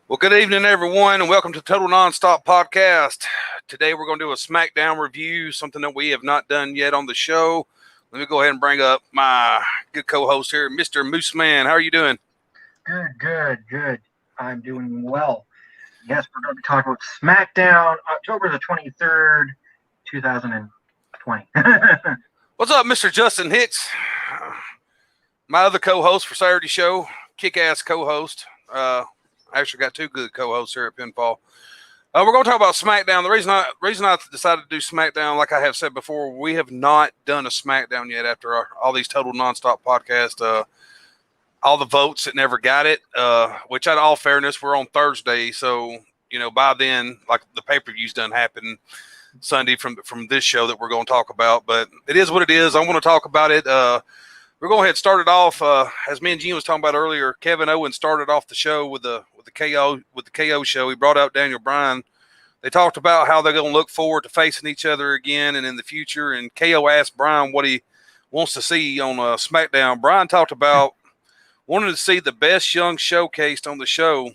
Well, good evening, everyone, and welcome to Total Nonstop Podcast. Today, we're going to do a SmackDown review, something that we have not done yet on the show. Let me go ahead and bring up my good co-host here, Mr. Moose Man. How are you doing? Good. I'm doing well. Yes, we're going to be talking about SmackDown, October the 23rd, 2020. What's up, Mr. Justin Hicks? My other co-host for Saturday show, kick-ass co-host. I actually got two good co-hosts here at Pinfall. We're going to talk about SmackDown. The reason I decided to do SmackDown, like I have said before, we have not done a SmackDown yet after all these Total Nonstop podcasts. All the votes that never got it, which in all fairness, we're on Thursday. So, by then, like the pay-per-view's done happen Sunday from this show that we're going to talk about. But it is what it is. I want to talk about it. We're going to go ahead and start it off. As me and Gene was talking about earlier, Kevin Owens started off the show with the KO show. He brought out Daniel Bryan. They talked about how they're going to look forward to facing each other again and in the future. And KO asked Bryan what he wants to see on SmackDown. Bryan talked about wanting to see the best young showcased on the show.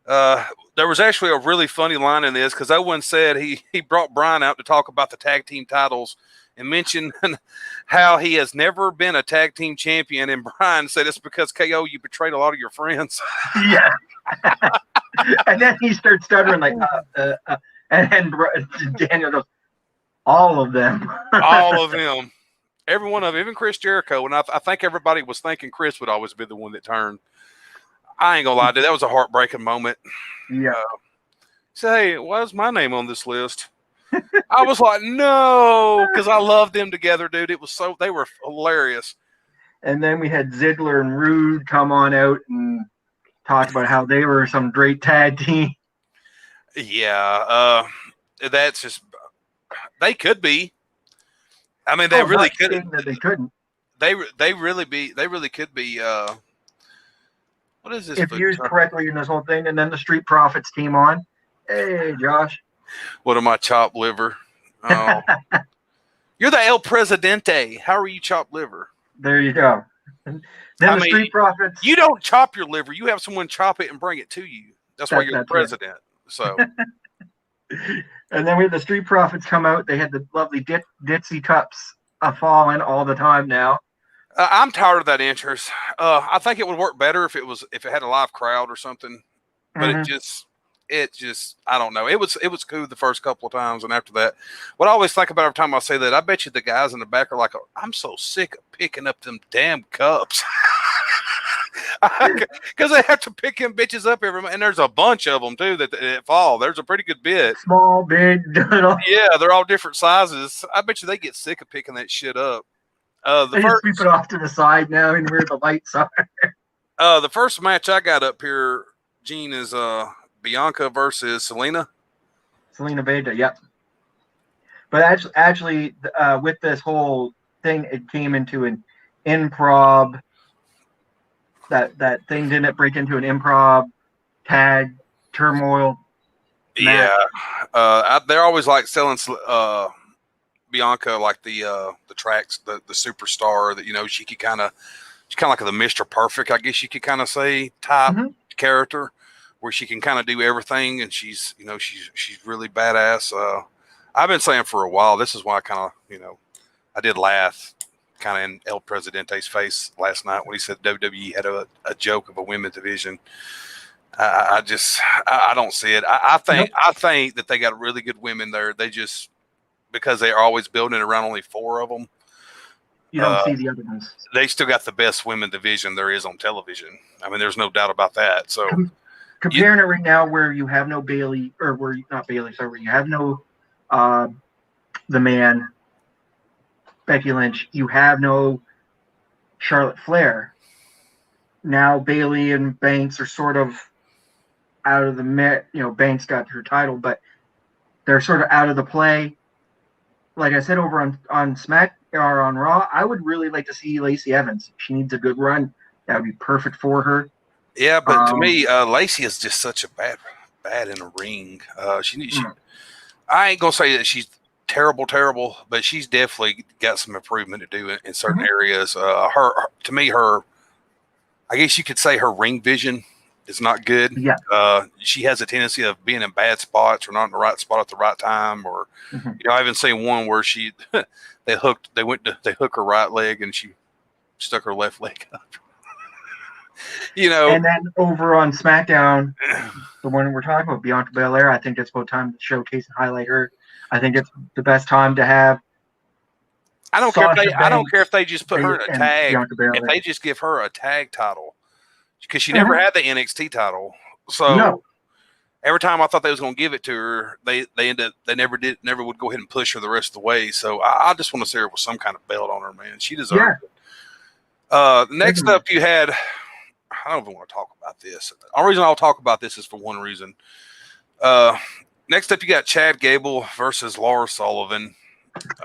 There was actually a really funny line in this because Owens said he brought Bryan out to talk about the tag team titles and mentioned how he has never been a tag team champion. And Bryan said it's because KO, you betrayed a lot of your friends. Yeah. And then he starts stuttering like, and then Daniel goes, all of them. All of them. Every one of them, even Chris Jericho. And I think everybody was thinking Chris would always be the one that turned. I ain't going to lie, dude. That was a heartbreaking moment. Yeah. Say, hey, why is my name on this list? I was like, no, because I loved them together, dude. They were hilarious. And then we had Ziggler and Rude come on out and talk about how they were some great tag team. Yeah, that's just they could be. I mean, they really could. They couldn't. They really could be. What is this? If used correctly in this whole thing, and then the Street Profits came on. Hey, Josh. What am I, chopped liver? Oh. You're the El Presidente. How are you chopped liver? There you go. And then Street Profits. You don't chop your liver. You have someone chop it and bring it to you. That's why you're the president. Right. So. And then we had the Street Profits come out. They had the lovely Ditzy Tups falling all the time now. I'm tired of that entrance. I think it would work better if it had a live crowd or something. But it just I don't know. It was cool the first couple of times, and after that, what I always think about every time I say that, I bet you the guys in the back are like, I'm so sick of picking up them damn cups. Because they have to pick them bitches up every month, and there's a bunch of them too that fall. There's a pretty good bit. Small, big, yeah, they're all different sizes. I bet you they get sick of picking that shit up. They just sweep it off to the side now and where the lights are. The first match I got up here, Gene, is Bianca versus Selena. Selena Vega, yep. But actually, with this whole thing, it came into an improv. That thing didn't break into an improv tag turmoil match. Yeah, they're always like selling Bianca like the tracks, the superstar that she's kind of like the Mr. Perfect, I guess you could kind of say, type character, where she can kind of do everything, and she's really badass. I've been saying for a while, this is why I kind of I did laugh kind of in El Presidente's face last night when he said WWE had a joke of a women's division. I don't see it. I think that they got really good women there. They just, because they are always building around only 4 of them. You don't see the other ones. They still got the best women division there is on television. I mean, there's no doubt about that. So comparing it right now, where you have no Bailey, or where you have no the man Becky Lynch, you have no Charlotte Flair. Now Bailey and Banks are sort of out of the mix. Banks got her title, but they're sort of out of the play. Like I said over on Smack or on Raw, I would really like to see Lacey Evans. She needs a good run. That would be perfect for her. Yeah, but to me, Lacey is just such a bad in the ring. I ain't gonna say that she's terrible, but she's definitely got some improvement to do in certain areas. I guess you could say her ring vision is not good. Yeah. She has a tendency of being in bad spots or not in the right spot at the right time. Or I haven't seen one where they hook her right leg and she stuck her left leg up. And then over on SmackDown, the one we're talking about, Bianca Belair, I think it's about time to showcase and highlight her. I think it's the best time to have. I don't care if they just put her in a tag. If they just give her a tag title, because she never had the NXT title. So every time I thought they was going to give it to her, they never would go ahead and push her the rest of the way. So I just want to see her with some kind of belt on her, man. She deserves it. Next up, you had. I don't even want to talk about this. The only reason I'll talk about this is for one reason. Next up, you got Chad Gable versus Lars Sullivan.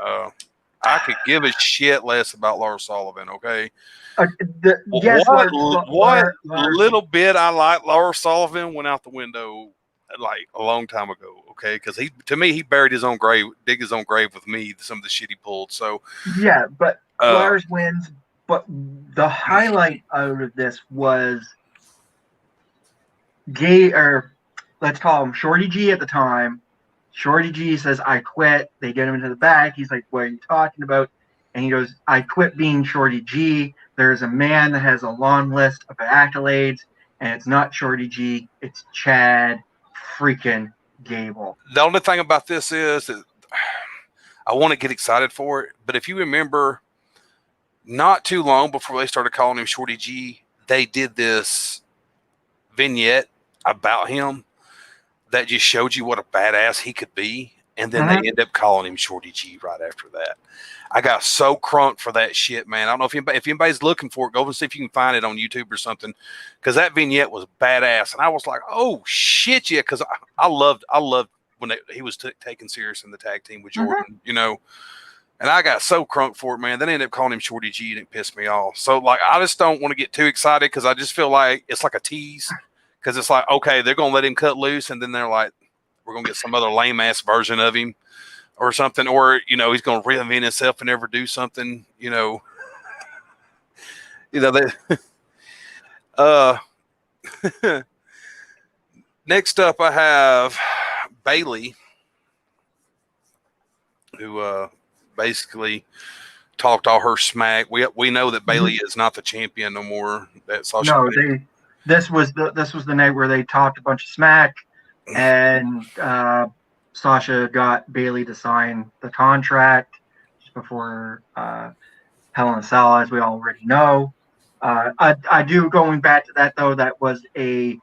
I could give a shit less about Lars Sullivan, okay? What little bit I like Lars Sullivan went out the window like a long time ago, okay? Because to me, he buried his own grave, dig his own grave with me, some of the shit he pulled. So yeah, but Lars wins. But the highlight out of this was let's call him Shorty G at the time. Shorty G says, I quit. They get him into the back. He's like, what are you talking about? And he goes, I quit being Shorty G. There's a man that has a long list of accolades, and it's not Shorty G. It's Chad freaking Gable. The only thing about this is that I want to get excited for it. But if you remember, not too long before they started calling him Shorty G, they did this vignette about him that just showed you what a badass he could be. And then they end up calling him Shorty G right after that. I got so crunk for that shit, man. I don't know if anybody's looking for it, go and see if you can find it on YouTube or something. Because that vignette was badass. And I was like, oh, shit, yeah. Because I loved when he was taken serious in the tag team with Jordan, And I got so crunk for it, man. Then they ended up calling him Shorty G, and it pissed me off. So, I just don't want to get too excited because I just feel like it's like a tease. Because it's like, okay, they're going to let him cut loose, and then they're like, we're going to get some other lame-ass version of him. or something, or he's going to reinvent himself and never do something. That. Next up, I have Bailey, who basically talked all her smack. We know that Bailey is not the champion no more. This was the night where they talked a bunch of smack, and Sasha got Bailey to sign the contract just before Hell in a Cell, as we already know. I do, going back to that though, that was you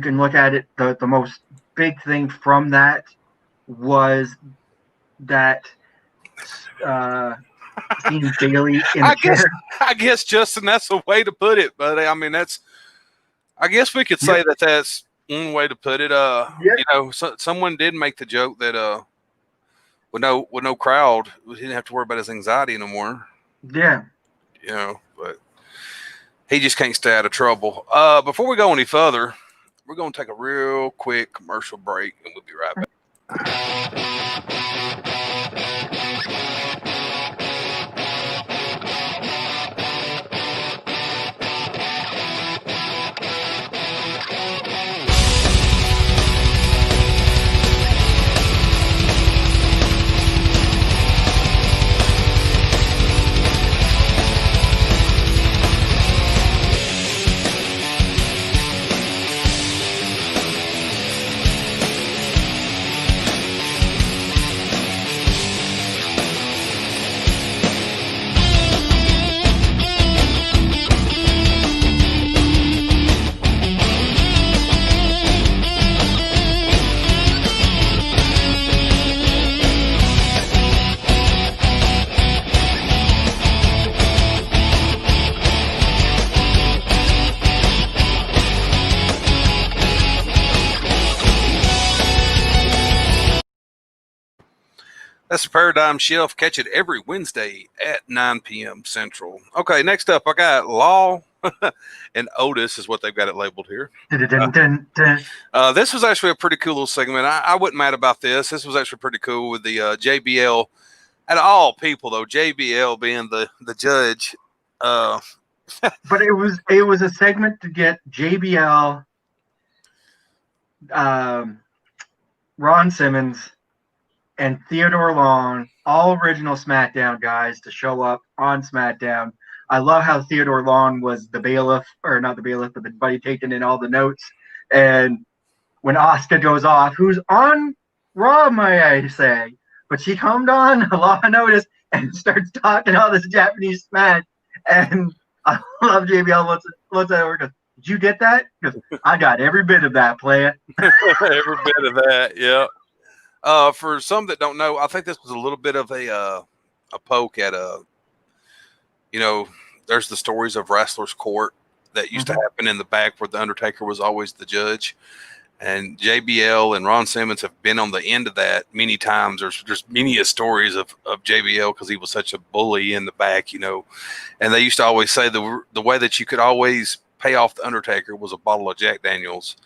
can look at it, the most big thing from that was that seeing Bailey in the chair. I guess, Justin, that's a way to put it, but I mean, I guess we could say that that's one way to put it. Someone did make the joke that with no crowd, he didn't have to worry about his anxiety no more. Yeah. But he just can't stay out of trouble. Before we go any further, we're going to take a real quick commercial break, and we'll be right back. That's the Paradigm Shelf. Catch it every Wednesday at 9 p.m. Central. Okay, next up, I got Law and Otis is what they've got it labeled here. This was actually a pretty cool little segment. I wasn't mad about this. This was actually pretty cool with the JBL. Out of all people, though, JBL being the judge. But it was a segment to get JBL, Ron Simmons, and Theodore Long, all original SmackDown guys, to show up on SmackDown. I love how Theodore Long was the bailiff, or not the bailiff, but the buddy taking in all the notes. And when Asuka goes off, who's on Raw, may I say, but she come on Law and Otis and starts talking all this Japanese smack. And I love JBL looks at her and goes, "Did you get that?" Because I got every bit of that, player. Every bit of that, yeah. For some that don't know, I think this was a little bit of a poke at there's the stories of Wrestler's Court that used to happen in the back where the Undertaker was always the judge. And JBL and Ron Simmons have been on the end of that many times. There's many stories of JBL because he was such a bully in the back, And they used to always say the way that you could always pay off the Undertaker was a bottle of Jack Daniels.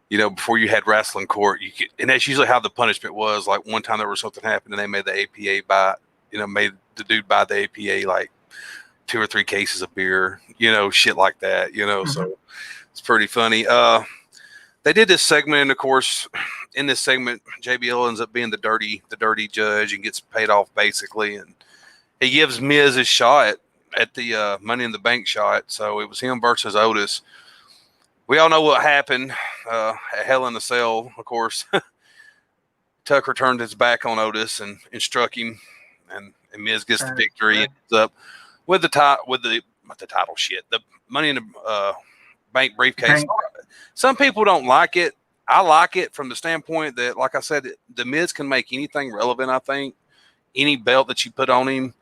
Before you had Wrestling Court, and that's usually how the punishment was. Like one time there was something happened and they made the APA made the dude buy the APA like 2 or 3 cases of beer, shit like that, So it's pretty funny. They did this segment, and of course, in this segment, JBL ends up being the dirty judge and gets paid off basically, and he gives Miz his shot at the Money in the Bank shot. So it was him versus Otis. We all know what happened at Hell in a Cell, of course. Tucker turned his back on Otis and struck him, and Miz gets the victory. Ends up with the Money in the Bank briefcase. Some people don't like it. I like it from the standpoint that, like I said, the Miz can make anything relevant. I think any belt that you put on him,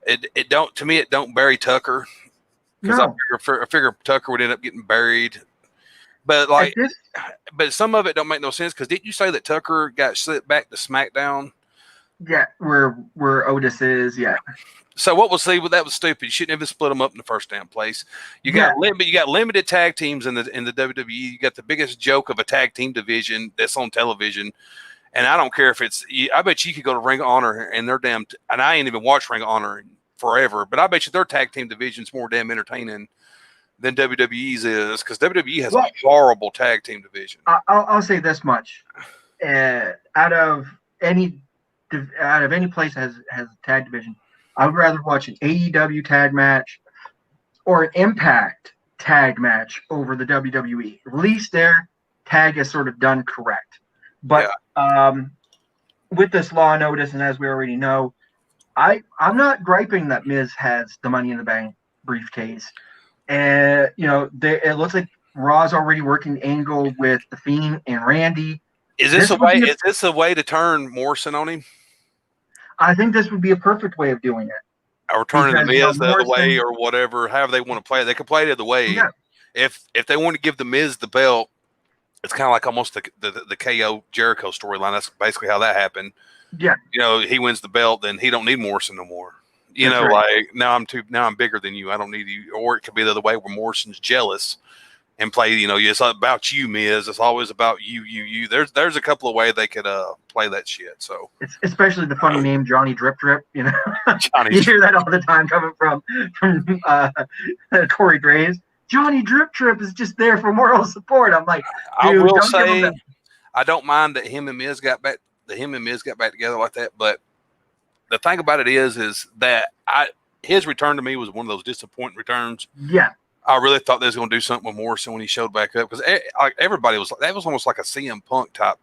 it don't bury Tucker, because I figure Tucker would end up getting buried. But but some of it don't make no sense, because didn't you say that Tucker got sent back to SmackDown? Yeah, where Otis is, yeah. So that was stupid. You shouldn't have split them up in the first damn place. You got limited tag teams in the WWE. You got the biggest joke of a tag team division that's on television, And I don't care if it's. I bet you could go to Ring of Honor and they're damn. And I ain't even watched Ring of Honor forever, but I bet you their tag team division's more damn entertaining than WWE's is, because WWE has a horrible tag team division. I'll say this much: out of any place has a tag division, I would rather watch an AEW tag match or an Impact tag match over the WWE. At least their tag is sort of done correct. But with this Law Notice, and as we already know, I'm not griping that Miz has the Money in the Bank briefcase. And it looks like Raw's already working the angle with the Fiend and Randy. Is this a way to turn Morrison on him? I think this would be a perfect way of doing it. Or turning the Miz the other way, or whatever, however they want to play it. They can play it the other way. Yeah. If they want to give the Miz the belt, it's kind of like almost the KO Jericho storyline. That's basically how that happened. Yeah. He wins the belt, then he don't need Morrison no more. Right. Like now I'm bigger than you. I don't need you. Or it could be the other way where Morrison's jealous and play, it's about you, Miz. It's always about you. There's a couple of ways they could play that shit. So it's especially the funny name Johnny Drip Drip, Johnny you hear that all the time coming from Corey Graves. Johnny Drip Drip is just there for moral support. I'm like, I will say I don't mind that him and Miz got back together like that, but the thing about it is that his return to me was one of those disappointing returns. Yeah. I really thought they was going to do something with Morrison when he showed back up, because everybody was like, that was almost like a CM Punk type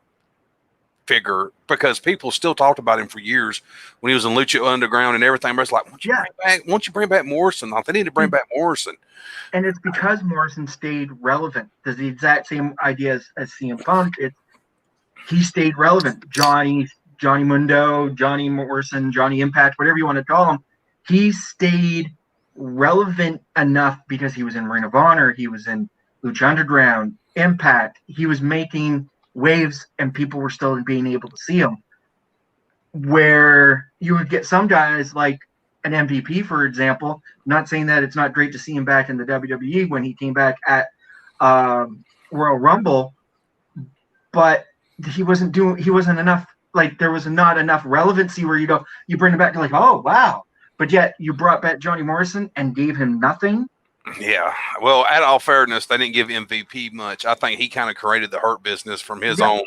figure, because people still talked about him for years when he was in Lucha Underground and everything. But it's like, once you bring back Morrison, they need to bring back Morrison. And it's because Morrison stayed relevant. There's the exact same idea as CM Punk. He stayed relevant. Johnny Mundo, Johnny Morrison, Johnny Impact, whatever you want to call him, he stayed relevant enough because he was in Ring of Honor, he was in Lucha Underground, Impact. He was making waves, and people were still being able to see him. Where you would get some guys like an MVP, for example. Not saying that it's not great to see him back in the WWE when he came back at Royal Rumble, but he wasn't enough. Like, there was not enough relevancy where you bring him back to like, oh, wow. But yet you brought back Johnny Morrison and gave him nothing. Yeah. Well, at all fairness, they didn't give MVP much. I think he kind of created the Hurt Business from his own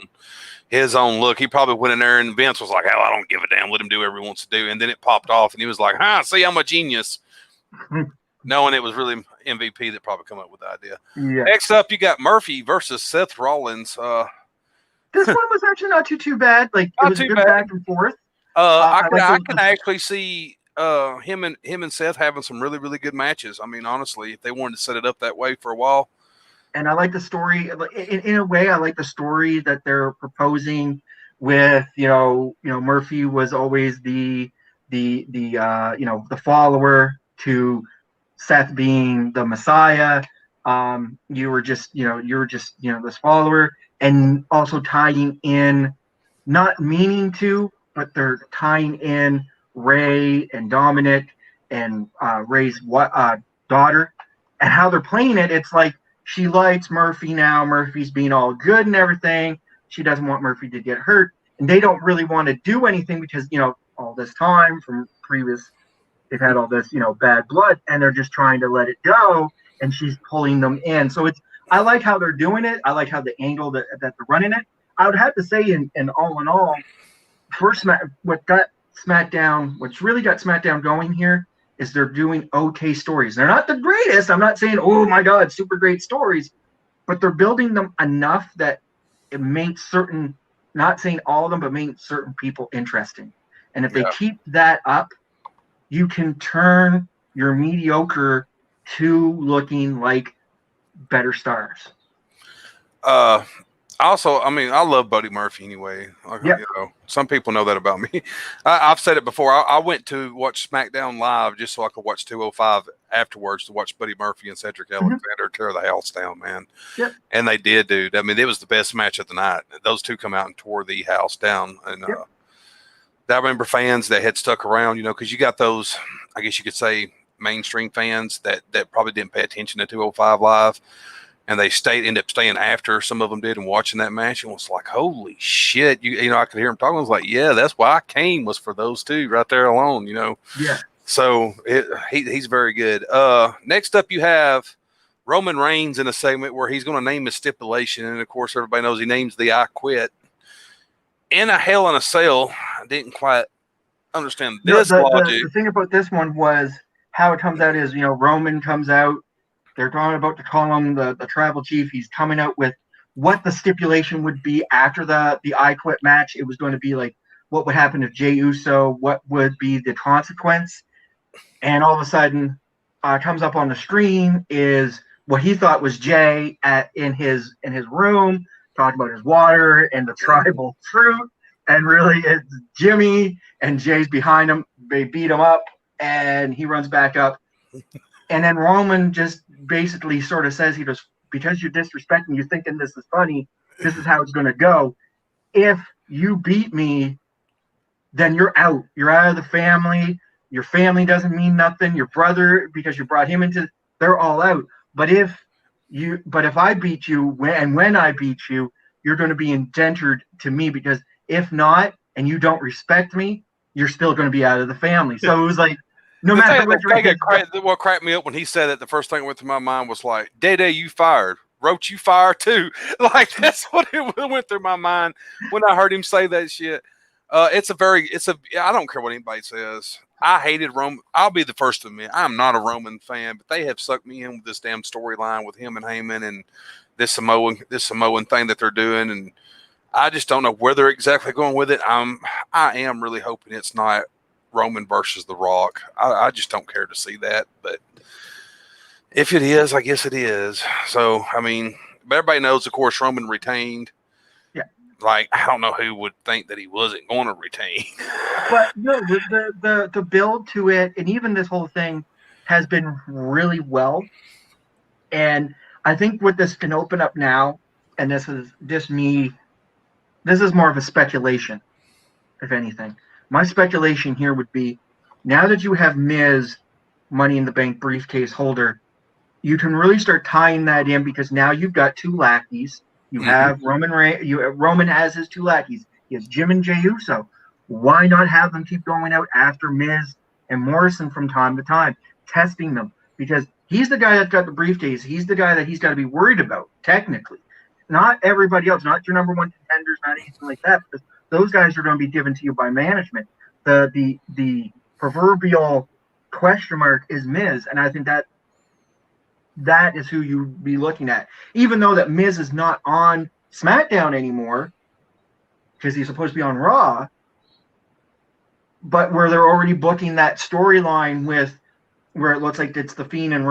look. He probably went in there and Vince was like, hell, I don't give a damn. Let him do whatever he wants to do. And then it popped off and he was like, see, I'm a genius. Knowing it was really MVP that probably come up with the idea. Yeah. Next up, you got Murphy versus Seth Rollins. This one was actually not too bad. Like, it was good back and forth. I can actually see him and Seth having some really, really good matches. I mean, honestly, if they wanted to set it up that way for a while. And I like the story. In a way, I like the story that they're proposing with, Murphy was always the follower to Seth being the Messiah. You were just this follower. And also tying in, not meaning to, but they're tying in Ray and Dominic and Ray's daughter, and how they're playing it. It's like she likes Murphy now. Murphy's being all good and everything. She doesn't want Murphy to get hurt, and they don't really want to do anything because all this time from previous, they've had all this bad blood, and they're just trying to let it go. And she's pulling them in. So I like how they're doing it. I like how the angle that they're running it. I would have to say, in all, what's really got SmackDown going here is they're doing okay stories. They're not the greatest. I'm not saying, oh my God, super great stories, but they're building them enough that it makes certain, not saying all of them, but makes certain people interesting. And if they keep that up, you can turn your mediocre to looking like better stars. Also, I mean, I love Buddy Murphy anyway. Some people know that about me. I've said it before. I went to watch SmackDown live just so I could watch 205 afterwards to watch Buddy Murphy and Cedric Alexander tear the house down, man. Yep. And they did, dude. I mean, it was the best match of the night. Those two come out and tore the house down. And I remember fans that had stuck around, because you got those, I guess you could say, mainstream fans that probably didn't pay attention to 205 live. and they ended up staying after some of them did and watching that match, and was like, holy shit. You know, I could hear him talking. I was like, yeah, that's why I came, was for those two right there alone, you know? Yeah. So he's very good. Next up you have Roman Reigns in a segment where he's going to name his stipulation. And of course, everybody knows he names the I Quit. In a Hell in a Cell, I didn't quite understand this logic. The thing about this one was how it comes out is, you know, Roman comes out. They're about to call him the tribal chief. He's coming out with what the stipulation would be after the I Quit match. It was going to be like, what would happen if Jey Uso, what would be the consequence? And all of a sudden, comes up on the screen is what he thought was Jey in his room, talking about his water and the tribal fruit. And really, it's Jimmy, and Jay's behind him. They beat him up, and he runs back up. And then Roman just basically sort of says, he goes, because you're disrespecting, you're thinking this is funny, this is how it's going to go. If you beat me, then you're out. You're out of the family. Your family doesn't mean nothing. Your brother, because you brought him into, they're all out. But if I beat you, when I beat you, you're going to be indentured to me, because if not, and you don't respect me, you're still going to be out of the family. So it was like, no matter what cracked me up when he said it, the first thing that went through my mind was like, Day, you fired. Roach, you fired too. Like, that's what it went through my mind when I heard him say that shit. I don't care what anybody says. I hated Roman. I'll be the first to admit, I'm not a Roman fan, but they have sucked me in with this damn storyline with him and Heyman and this Samoan thing that they're doing. And I just don't know where they're exactly going with it. I am really hoping it's not Roman versus The Rock. I just don't care to see that, but if it is, I guess it is. So, I mean, everybody knows, of course, Roman retained. Yeah. Like, I don't know who would think that he wasn't going to retain. But no, the build to it, and even this whole thing has been really well. And I think what this can open up now, and this is more of a speculation, if anything. My speculation here would be, now that you have Miz, Money in the Bank briefcase holder, you can really start tying that in, because now you've got two lackeys. You have Roman has his two lackeys. He has Jim and Jey Uso. Why not have them keep going out after Miz and Morrison from time to time, testing them? Because he's the guy that's got the briefcase. He's the guy that he's got to be worried about, technically. Not everybody else, not your number one contenders, not anything like that, because those guys are going to be given to you by management. The proverbial question mark is Miz, and I think that is who you'd be looking at. Even though that Miz is not on SmackDown anymore, because he's supposed to be on Raw, but where they're already booking that storyline with, where it looks like it's The Fiend and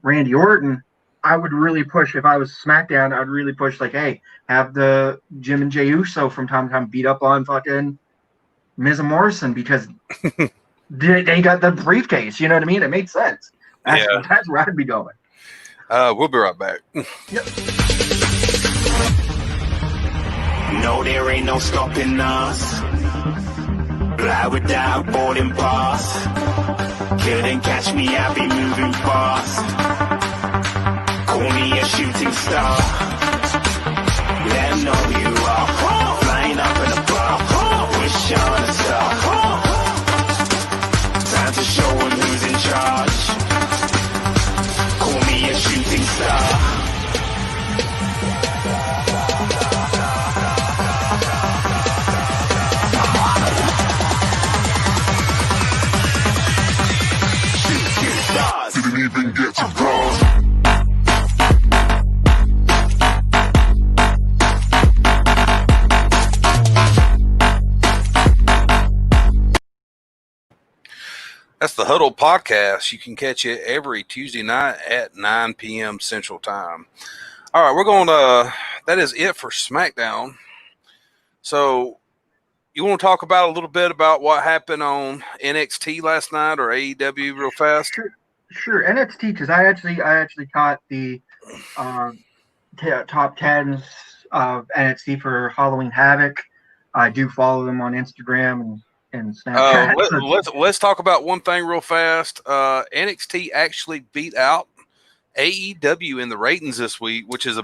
Randy Orton, I would really push, if I was SmackDown, I'd really push, like, hey, have the Jim and Jey Uso from time to time beat up on fucking Miz and Morrison, because they got the briefcase. You know what I mean? It made sense. That's where I'd be going. We'll be right back. Yep. No, there ain't no stopping us. Fly without boarding pass. Couldn't catch me, I be moving fast. Call me a shooting star. Let them know who you are. Flying up in a bar. Wish on a star. Time to show them who's in charge. Call me a shooting star. Didn't even get to cross. That's the Huddle Podcast. You can catch it every Tuesday night at 9 p.m. Central Time. All right, we're going to, that is it for SmackDown. So, you want to talk about a little bit about what happened on NXT last night, or AEW real fast? Sure. NXT, because I actually caught the top 10s of NXT for Halloween Havoc. I do follow them on Instagram and Snapchat. Let's talk about one thing real fast. NXT actually beat out AEW in the ratings this week, which is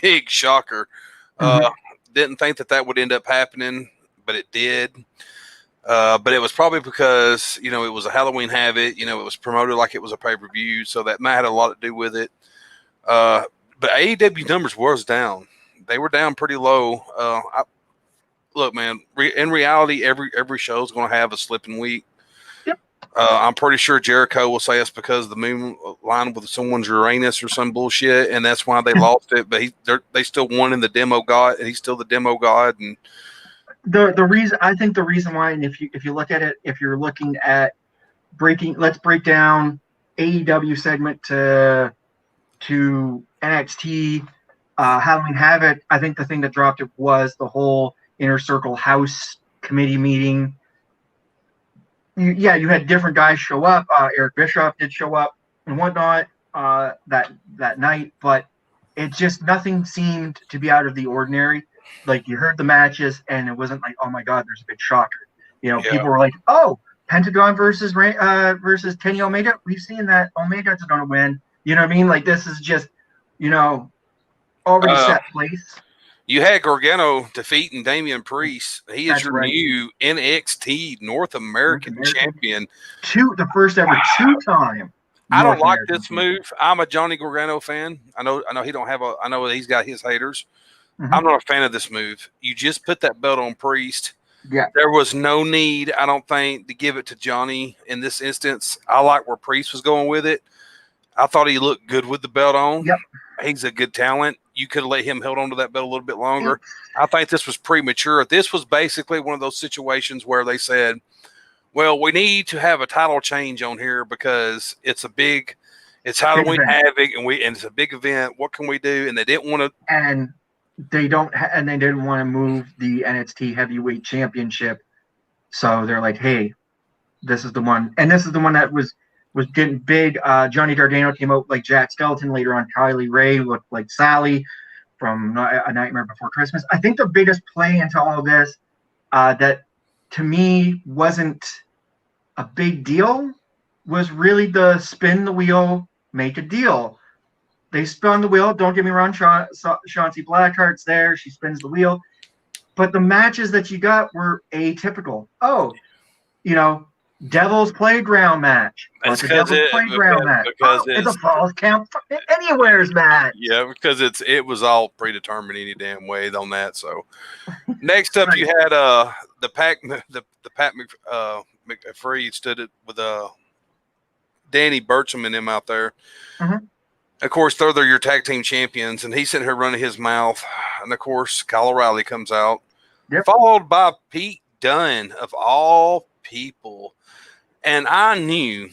big shocker. Mhm. Didn't think that would end up happening, but it did. But it was probably because, it was a Halloween Havoc. It was promoted like it was a pay-per-view, so that might have had a lot to do with it. But AEW numbers was down. They were down pretty low. Look, man, in reality, every show is going to have a slipping week. Yep. I'm pretty sure Jericho will say it's because the moon aligned with someone's Uranus or some bullshit, and that's why they lost it. But they still won in the demo god, and he's still the demo god. And the reason why, and if you look at it, if you're looking at let's break down AEW segment to NXT Halloween Havoc. I think the thing that dropped it was the whole Inner Circle House committee meeting. You had different guys show up. Eric Bischoff did show up and whatnot that night, but it just nothing seemed to be out of the ordinary. Like, you heard the matches, and it wasn't like, oh my God, there's a big shocker. People were like, oh, Pentagon versus Kenny Omega. We've seen that Omega's going to win. You know what I mean? Like, this is just, already set place. You had Gargano defeating Damian Priest. He is your right. new NXT North American champion. The first ever two-time. I don't like this move. I'm a Johnny Gargano fan. I know he don't have I know he's got his haters. Mm-hmm. I'm not a fan of this move. You just put that belt on Priest. Yeah. There was no need, I don't think, to give it to Johnny in this instance. I like where Priest was going with it. I thought he looked good with the belt on. Yep. He's a good talent. You could have let him hold on to that belt a little bit longer. I think this was premature. This was basically one of those situations where they said, well, we need to have a title change on here because it's Halloween Havoc and it's a big event. What can we do? And they didn't want to. And they didn't want to move the NXT Heavyweight Championship. So they're like, hey, this is the one. And this is the one that was getting big. Johnny Gargano came out like Jack Skeleton. Later on, Kylie Ray looked like Sally from A Nightmare Before Christmas. I think the biggest play into all of this that to me wasn't a big deal was really the spin the wheel, make a deal. They spun the wheel. Don't get me wrong, Chauncey Blackheart's there. She spins the wheel. But the matches that you got were atypical. Oh, Devil's Playground match. It's Devil's Playground match. It's a Falls Count Anywhere's match. Yeah, because it was all predetermined any damn way on that. So next up, you had the Pat McAfee stood it with Danny Burcham and him out there. Mm-hmm. Of course, they're your tag team champions, and he's sitting here running his mouth. And of course, Kyle O'Reilly comes out, followed by Pete Dunne of all people. And I knew,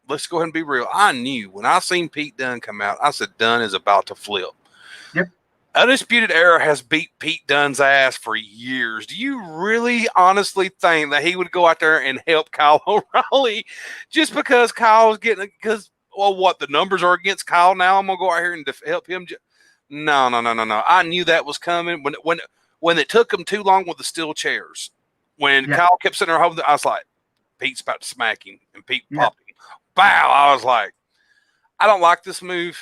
let's go ahead and be real. I knew when I seen Pete Dunne come out, I said, Dunne is about to flip. Yep. Undisputed Era has beat Pete Dunne's ass for years. Do you really honestly think that he would go out there and help Kyle O'Reilly just because Kyle's getting, the numbers are against Kyle now? I'm going to go out here and help him. No. I knew that was coming. When it took him too long with the steel chairs, when Kyle kept sitting there holding, I was like, Pete's about to smack him, and Pete popped him. Bow! I was like, I don't like this move.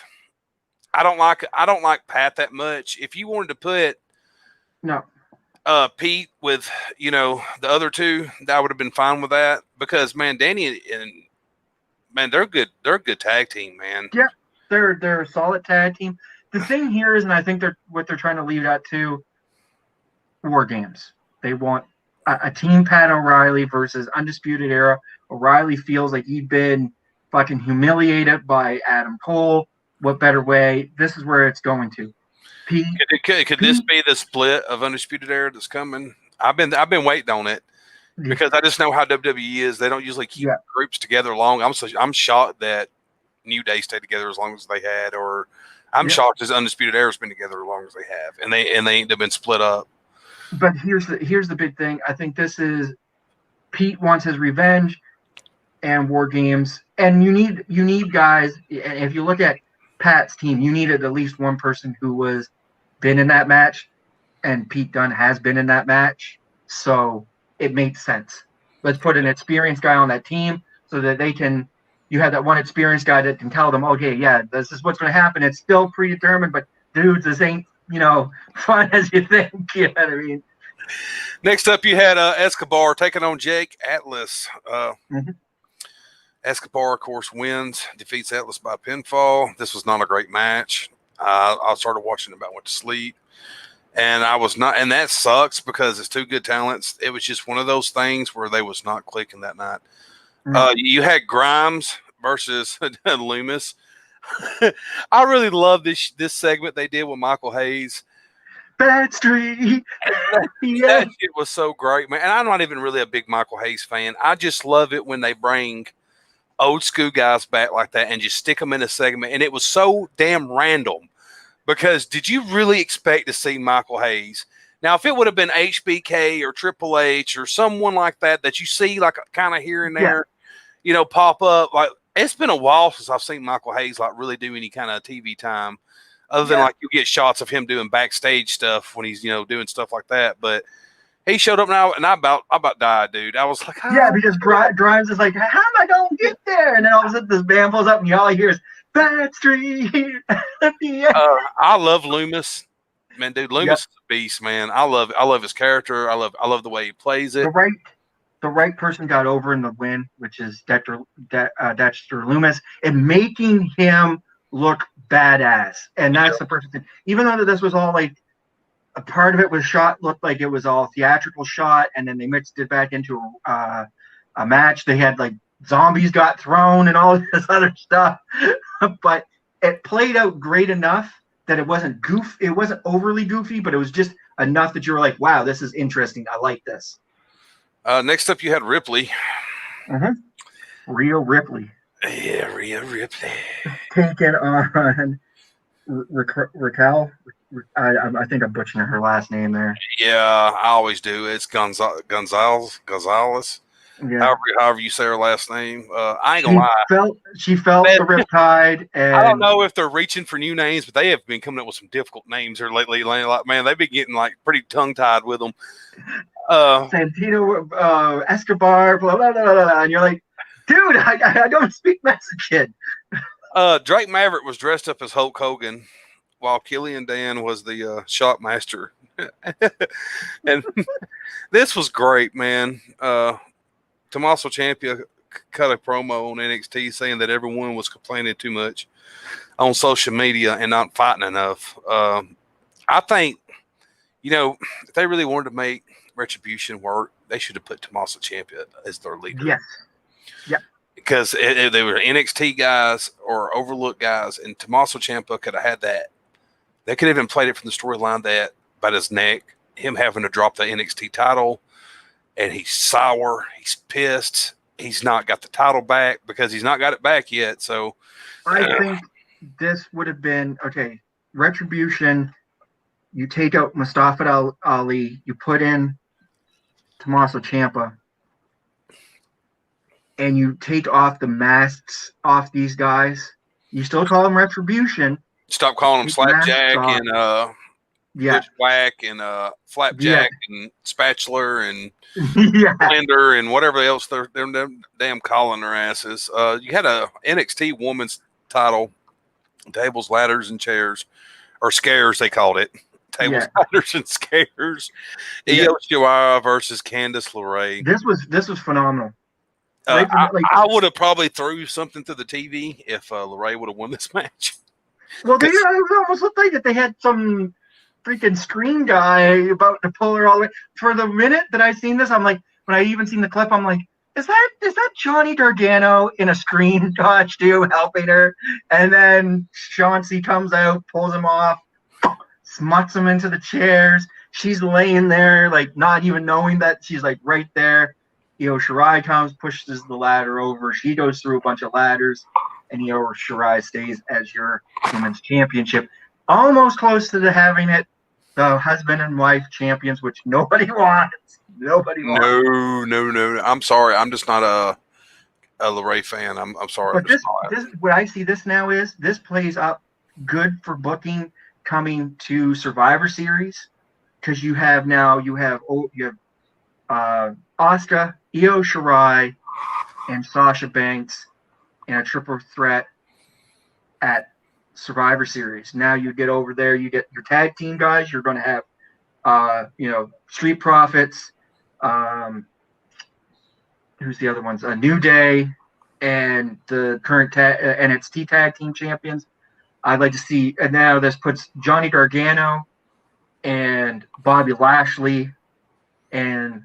I don't like Pat that much. If you wanted to put Pete with the other two, I would have been fine with that because Danny and they're good. They're a good tag team, man. Yeah, they're a solid tag team. The thing here is, and I think what they're trying to leave that to, War Games. They want a team Pat O'Reilly versus Undisputed Era. O'Reilly feels like he'd been fucking humiliated by Adam Cole. What better way? This is where it's going to. Could this be the split of Undisputed Era that's coming? I've been waiting on it because I just know how WWE is. They don't usually keep groups together long. I'm shocked that New Day stayed together as long as they had, or I'm shocked as Undisputed Era's been together as long as they have, and they ain't been split up. But here's the big thing. I think this is Pete wants his revenge and War Games, and you need guys. If you look at Pat's team, you needed at least one person who was been in that match, and Pete Dunne has been in that match, so it made sense. Let's put an experienced guy on that team so that they can you have that one experienced guy that can tell them, okay, yeah, this is what's going to happen. It's still predetermined, but dudes, this ain't, fun as you think. You know what I mean? Next up, you had Escobar taking on Jake Atlas. Mhm. Escobar, of course, wins, defeats Atlas by pinfall. This was not a great match. I started watching it about went to sleep. And I was not, and that sucks because it's two good talents. It was just one of those things where they was not clicking that night. You had Grimes versus Loomis. I really love this segment they did with Michael Hayes. Bad Street. Yeah. That shit was so great, man. And I'm not even really a big Michael Hayes fan. I just love it when they bring old school guys back like that and just stick them in a segment. And it was so damn random. Because did you really expect to see Michael Hayes? Now, if it would have been HBK or Triple H or someone like that you see like kind of here and there, pop up. Like it's been a while since I've seen Michael Hayes like really do any kind of TV time, other than like you get shots of him doing backstage stuff when he's doing stuff like that. But he showed up now, and I about died, dude. I was like, yeah, because Grimes is like, how am I going to get there? And then all of a sudden this band pulls up, and all you hear is Bad Street. I love Loomis, man, dude. Loomis is a beast, man. I love his character. I love the way he plays it. The right person got over in the win, which is Dexter Loomis, and making him look badass. And that's the perfect thing. Even though this was all like a part of it was looked like it was all theatrical shot, and then they mixed it back into a match. They had like zombies got thrown and all this other stuff, but it played out great enough that it wasn't it wasn't overly goofy, but it was just enough that you were like, wow, this is interesting. I like this. Next up, you had Ripley. Rhea Ripley. Yeah, Rhea Ripley. Taking on Raquel. I think I'm butchering her last name there. Yeah, I always do. It's Gonzalez. Yeah. However you say her last name. I ain't gonna lie. She felt the riptide. And I don't know if they're reaching for new names, but they have been coming up with some difficult names here lately. Like, man, they've been getting like pretty tongue tied with them. Santino Escobar, blah, blah, blah, blah, blah. And you're like, dude, I don't speak Mexican. Drake Maverick was dressed up as Hulk Hogan, while Killian Dan was the shop master. And this was great, man. Tommaso Ciampa cut a promo on NXT saying that everyone was complaining too much on social media and not fighting enough. I think, if they really wanted to make Retribution work, they should have put Tommaso Ciampa as their leader. Yes. Yeah. Because if they were NXT guys or overlooked guys, and Tommaso Ciampa could have had that. They could have even played it from the storyline that about his neck, him having to drop the NXT title, and he's sour, he's pissed, he's not got the title back because he's not got it back yet. So I think this would have been okay. Retribution, you take out Mustafa Ali, you put in Tommaso Ciampa, and you take off the masks off these guys. You still call them Retribution. Stop calling them Slapjack and Whack and Flapjack and Spatula and Blender and whatever else they're damn calling their asses. You had a NXT women's title, tables, ladders, and chairs, or scares they called it. Tables, ladders, and scares. Io Shirai versus Candice LeRae. This was phenomenal. I would have probably threw something to the TV if LeRae would have won this match. Well, it almost looked like that they had some freaking screen guy about to pull her all the way. For the minute that I seen this, I'm like, when I even seen the clip, I'm like, is that Johnny Gargano in a screen costume helping her? And then Chauncey comes out, pulls him off, smuts him into the chairs. She's laying there, like not even knowing that she's like right there. Shirai comes, pushes the ladder over. She goes through a bunch of ladders, and Shirai stays as your women's championship. Almost close to having it the husband and wife champions, which nobody wants. Nobody wants. No. I'm sorry. I'm just not a LeRae fan. I'm sorry. But this what I see this now is this plays up good for booking coming to Survivor Series, because you have Asuka, Io Shirai, and Sasha Banks in a triple threat at Survivor Series. Now you get over there, you get your tag team guys. You're going to have, Street Profits. Who's the other ones? A New Day and the current NXT tag team champions. I'd like to see, and now this puts Johnny Gargano and Bobby Lashley and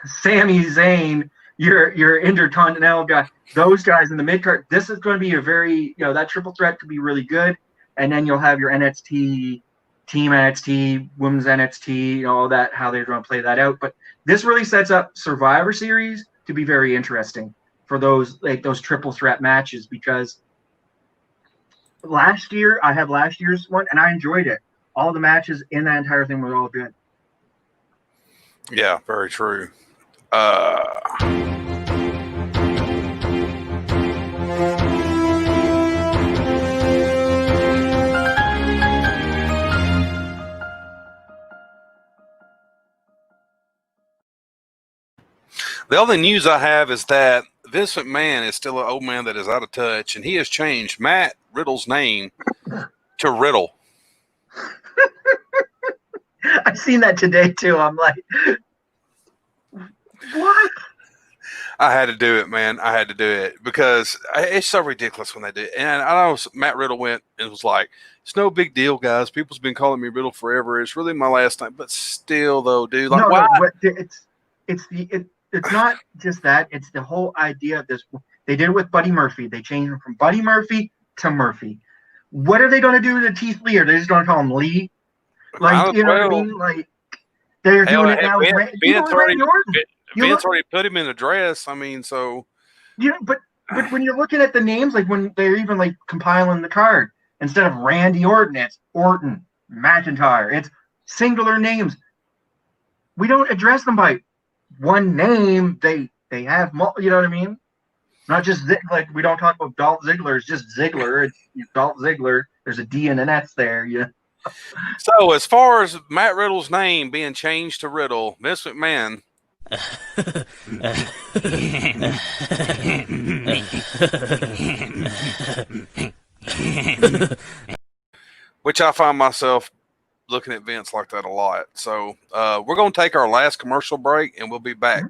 Sami Zayn, your Intercontinental guy, those guys in the mid card. This is going to be a very, that triple threat could be really good. And then you'll have your NXT, Team NXT, Women's NXT, all that, how they're going to play that out. But this really sets up Survivor Series to be very interesting for those triple threat matches, because last year I had last year's one and I enjoyed it. All the matches in that entire thing were all good. Yeah, very true. The only news I have is that Vince McMahon is still an old man that is out of touch, and he has changed Matt Riddle's name to Riddle. I've seen that today too. I'm like, what? I had to do it, man. I had to do it because it's so ridiculous when they do it. And I know Matt Riddle went and was like, it's no big deal, guys. People's been calling me Riddle forever. It's really my last name. But still, though, dude. Like, why? It's not just that. It's the whole idea of this. They did it with Buddy Murphy. They changed him from Buddy Murphy to Murphy. What are they going to do to Keith Lee? Are they just going to call him Lee? Like, you know what I mean? Like, they're doing it now. Vince already put him in a dress. I mean, so. Yeah, but when you're looking at the names, like when they're even like compiling the card, instead of Randy Orton, it's Orton, McIntyre. It's singular names. We don't address them by one name. They have, you know what I mean? Not just like we don't talk about Dolph Ziggler. It's just Ziggler. It's Dolph Ziggler. There's a D and an S there. Yeah. So as far as Matt Riddle's name being changed to Riddle, Vince McMahon. Which I find myself looking at Vince like that a lot. So we're going to take our last commercial break and we'll be back.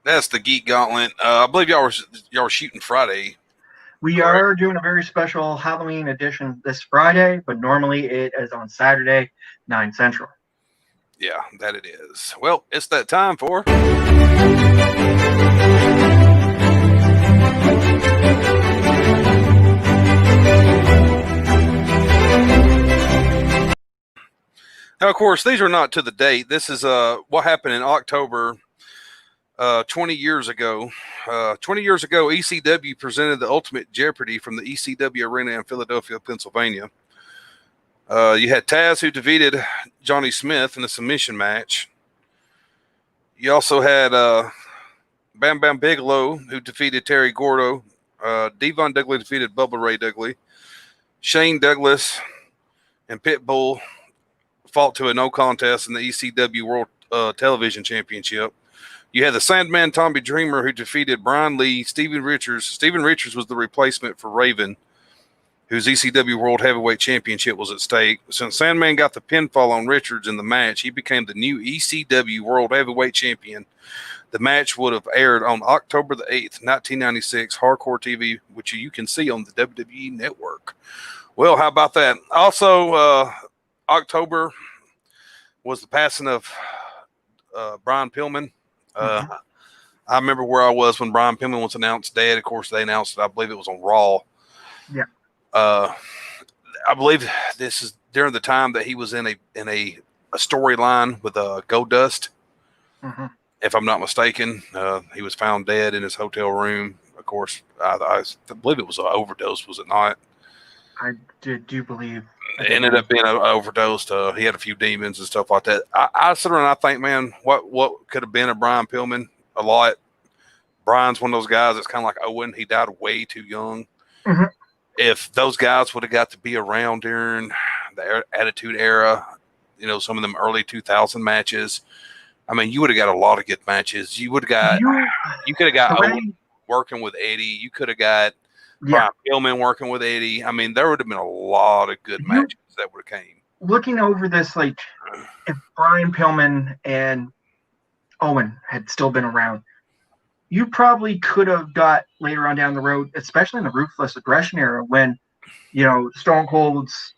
That's the Geek Gauntlet. I believe y'all were shooting Friday. We are doing a very special Halloween edition this Friday, but normally it is on Saturday, 9 Central. Yeah, that it is. Well, it's that time for... Now, of course, these are not to the date. This is what happened in October 20 years ago. 20 years ago, ECW presented the Ultimate Jeopardy from the ECW Arena in Philadelphia, Pennsylvania. You had Taz, who defeated Johnny Smith in a submission match. You also had Bam Bam Bigelow, who defeated Terry Gordo. Devon Dudley defeated Bubba Ray Dudley. Shane Douglas and Pitbull fought to a no contest in the ECW World Television Championship. You had the Sandman Tommy Dreamer, who defeated Brian Lee, Steven Richards. Steven Richards was the replacement for Raven, whose ECW World Heavyweight Championship was at stake. Since Sandman got the pinfall on Richards in the match, he became the new ECW World Heavyweight Champion. The match would have aired on October the 8th, 1996, Hardcore TV, which you can see on the WWE Network. Well, how about that? Also, October was the passing of Brian Pillman. I remember where I was when Brian Pillman was announced dead. Of course, they announced it. I believe it was on Raw. Yeah. I believe this is during the time that he was in a storyline with Goldust. Mm-hmm. if I'm not mistaken. He was found dead in his hotel room. Of course, I believe it was an overdose, was it not? I do believe It ended up being an overdose. He had a few demons and stuff like that. I sit around and I think, man, what could have been a Brian Pillman? A lot. Brian's one of those guys that's kind of like Owen. He died way too young. Mm-hmm. If those guys would have got to be around during the Attitude Era, you know, some of them early 2000 matches, I mean, you would have got a lot of good matches. You would have got, you could have got Owen working with Eddie. You could have got Brian Pillman working with Eddie. I mean, there would have been a lot of good matches that would have came. Looking over this, like, if Brian Pillman and Owen had still been around, you probably could have got later on down the road, especially in the Ruthless Aggression era, when, you know, Stone Cold's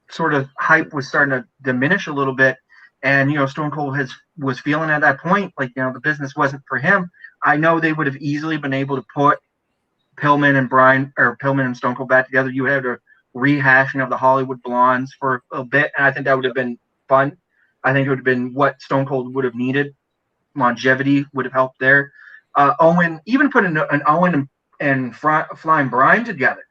sort of hype was starting to diminish a little bit. And, you know, Stone Cold was feeling at that point, like, you know, the business wasn't for him. I know they would have easily been able to put Pillman and Stone Cold back together. You had a rehashing of the Hollywood Blondes for a bit, and I think that would have been fun. I think it would have been what Stone Cold would have needed. Longevity would have helped there. Owen, even putting an Owen and Flying Brian together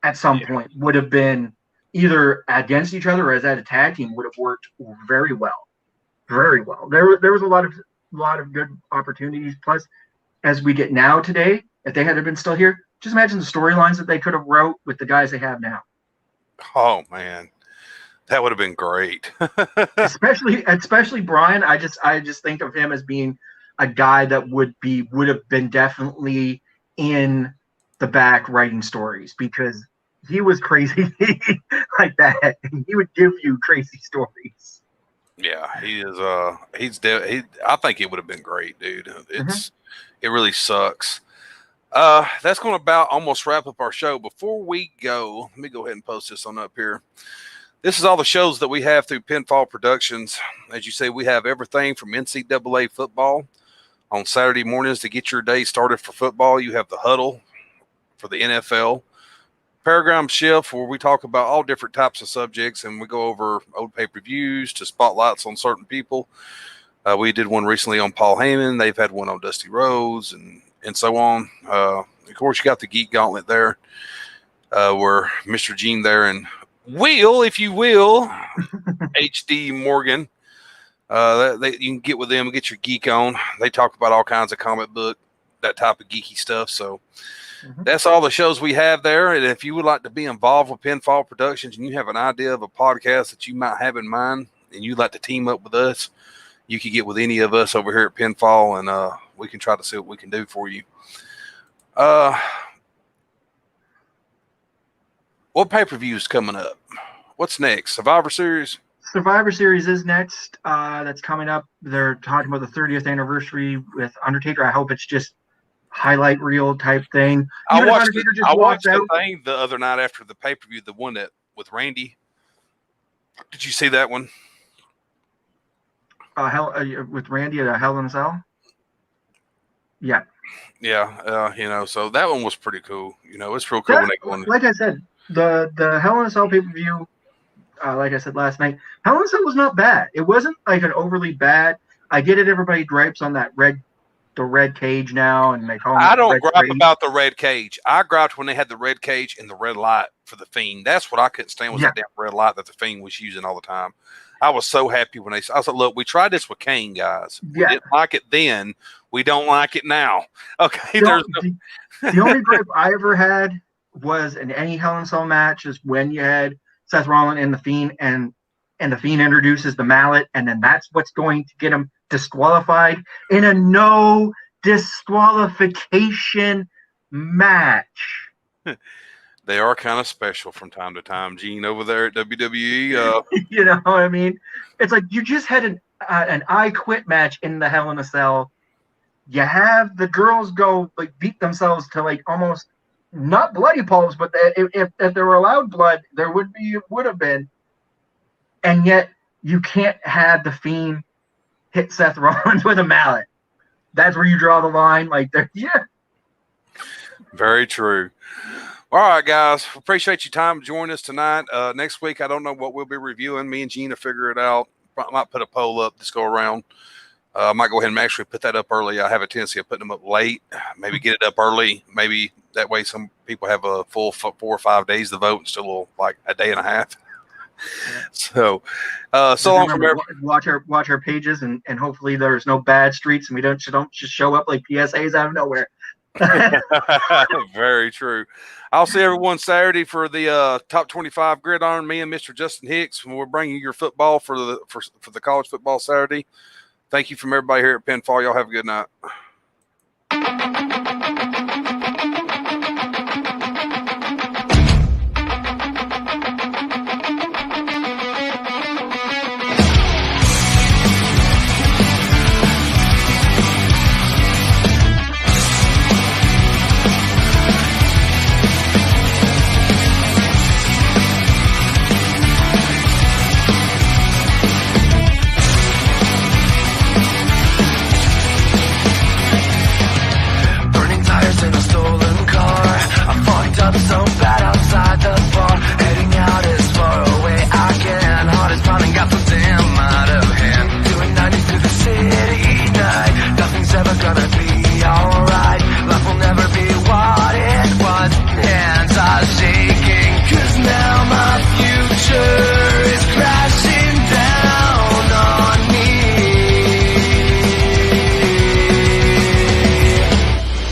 at some point would have been either against each other or as a tag team would have worked very well. Very well. There was a lot of good opportunities. Plus, as we get now today, if they had been still here, just imagine the storylines that they could have wrote with the guys they have now. Oh man, that would have been great. especially Brian. I just think of him as being a guy that would have been definitely in the back writing stories, because he was crazy like that. He would give you crazy stories. Yeah, he is. I think it would have been great, dude. It really sucks. That's going to about almost wrap up our show. Before we go, let me go ahead and post this on up here. This is all the shows that we have through Pinfall Productions. As you say, we have everything from NCAA football on Saturday mornings to get your day started for football. You have the Huddle for the NFL. Paragram Shift, where we talk about all different types of subjects, and we go over old pay-per-views to spotlights on certain people. We did one recently on Paul Heyman. They've had one on Dusty Rhodes and so on. Of course, you got the Geek Gauntlet there, where Mr. Gene there and Will, if you will, HD Morgan. You can get with them and get your geek on. They talk about all kinds of comic book, that type of geeky stuff. So that's all the shows we have there. And if you would like to be involved with Pinfall Productions and you have an idea of a podcast that you might have in mind and you'd like to team up with us, you can get with any of us over here at Pinfall, and we can try to see what we can do for you. What pay-per-view is coming up? What's next? Survivor Series? Survivor Series is next. That's coming up. They're talking about the 30th anniversary with Undertaker. I hope it's just highlight reel type thing. I watched the thing the other night after the pay-per-view, the one that with Randy. Did you see that one? With Randy at Hell in a Cell? Yeah. Yeah, you know, so that one was pretty cool. You know, it's real cool when they go on. Like I said, the Hell in a Cell pay-per-view, like I said last night, Hell in a Cell was not bad. It wasn't like an overly bad. I get it. Everybody gripes on the red cage now, and they call it. I don't gripe about the red cage. I griped when they had the red cage and the red light for the Fiend. That's what I couldn't stand, was that damn red light that the Fiend was using all the time. I was so happy when I was like, look, we tried this with Kane, guys. We didn't like it then. We don't like it now. Okay. The only gripe I ever had was in any Hell in a Cell match is when you had Seth Rollins and the Fiend, and the Fiend introduces the mallet, and then that's what's going to get him disqualified in a no disqualification match. They are kind of special from time to time, Gene, over there at WWE. You know what I mean? It's like you just had an I Quit match in the Hell in a Cell. You have the girls go like beat themselves to like almost not bloody pulps, but if there were allowed blood, there would have been. And yet you can't have the Fiend hit Seth Rollins with a mallet. That's where you draw the line. Like there, yeah. Very true. All right, guys. Appreciate your time joining us tonight. Next week, I don't know what we'll be reviewing. Me and Gina figure it out. I might put a poll up this go around. I might go ahead and actually put that up early. I have a tendency of putting them up late, maybe get it up early. Maybe that way some people have a full 4 or 5 days to vote instead of like a day and a half. Yeah. So long from everybody. Watch our pages, and hopefully there's no bad streets, and we don't just show up like PSAs out of nowhere. Very true. I'll see everyone Saturday for the top 25 gridiron. Me and Mr. Justin Hicks, and we'll bring you your football for the college football Saturday. Thank you from everybody here at Pinfall. Y'all have a good night. So bad outside the bar, heading out as far away I can. Heart is pounding, got so damn out of hand. Doing 90 through the city night. Nothing's ever gonna be alright. Life will never be what it was. Hands are shaking, 'cause now my future is crashing down on me.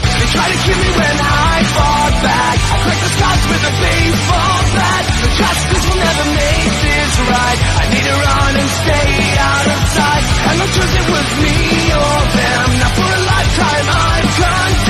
They try to kill me when I fall back. Break the stars with a baseball bat. The justice will never make this right. I need to run and stay out of sight. And no choice, it was me or them. Now for a lifetime I'm content.